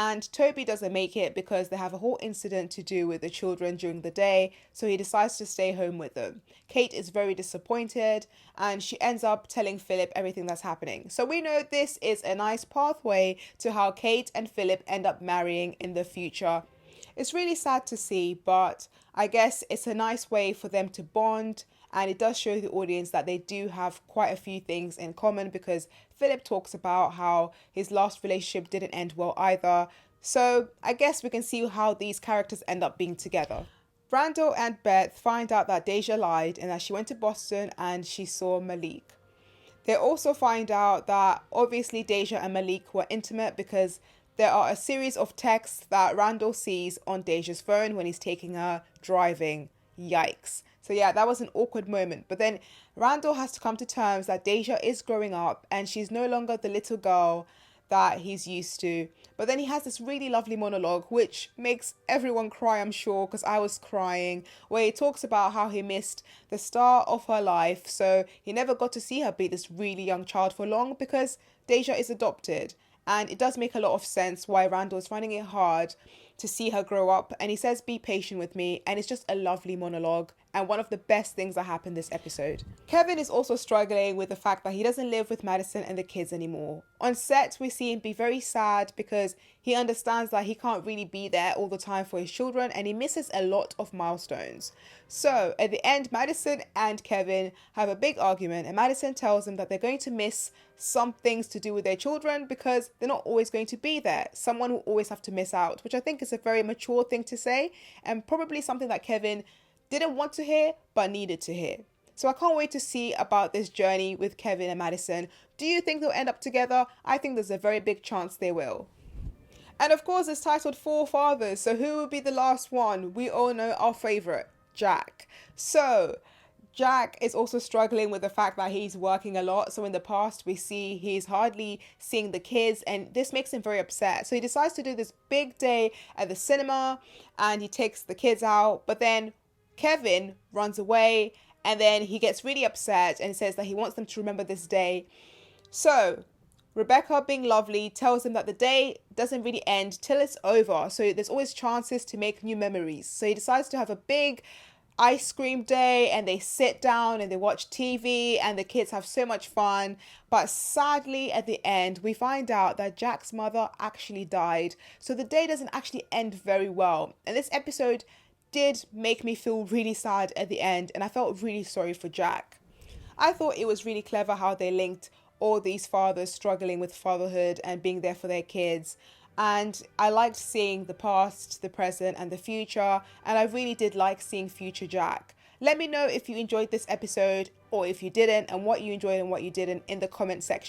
And Toby doesn't make it because they have a whole incident to do with the children during the day, so he decides to stay home with them. Kate is very disappointed and she ends up telling Philip everything that's happening. So we know this is a nice pathway to how Kate and Philip end up marrying in the future. It's really sad to see, but I guess it's a nice way for them to bond, and it does show the audience that they do have quite a few things in common, because Philip talks about how his last relationship didn't end well either. So I guess we can see how these characters end up being together. Randall and Beth find out that Deja lied and that she went to Boston and she saw Malik. They also find out that obviously Deja and Malik were intimate because there are a series of texts that Randall sees on Deja's phone when he's taking her driving. Yikes. So yeah, that was an awkward moment. But then Randall has to come to terms that Deja is growing up and she's no longer the little girl that he's used to. But then he has this really lovely monologue, which makes everyone cry, I'm sure, because I was crying, where he talks about how he missed the star of her life. So he never got to see her be this really young child for long because Deja is adopted. And it does make a lot of sense why Randall is finding it hard to see her grow up. And he says, be patient with me. And it's just a lovely monologue and one of the best things that happened this episode. Kevin is also struggling with the fact that he doesn't live with Madison and the kids anymore. On set, we see him be very sad because he understands that he can't really be there all the time for his children and he misses a lot of milestones. So at the end, Madison and Kevin have a big argument and Madison tells him that they're going to miss some things to do with their children because they're not always going to be there. Someone will always have to miss out, which I think is a very mature thing to say and probably something that Kevin didn't want to hear but needed to hear. So I can't wait to see about this journey with Kevin and Madison. Do you think they'll end up together? I think there's a very big chance they will. And of course it's titled Four Fathers, so who will be the last one? We all know our favourite, Jack. So Jack is also struggling with the fact that he's working a lot. So in the past, we see he's hardly seeing the kids and this makes him very upset. So he decides to do this big day at the cinema and he takes the kids out. But then Kevin runs away and then he gets really upset and says that he wants them to remember this day. So Rebecca, being lovely, tells him that the day doesn't really end till it's over. So there's always chances to make new memories. So he decides to have a big ice cream day and they sit down and they watch TV and the kids have so much fun. But sadly at the end we find out that Jack's mother actually died, so the day doesn't actually end very well. And this episode did make me feel really sad at the end and I felt really sorry for Jack. I thought it was really clever how they linked all these fathers struggling with fatherhood and being there for their kids. And I liked seeing the past, the present and the future. And I really did like seeing future Jack. Let me know if you enjoyed this episode or if you didn't and what you enjoyed and what you didn't in the comment section.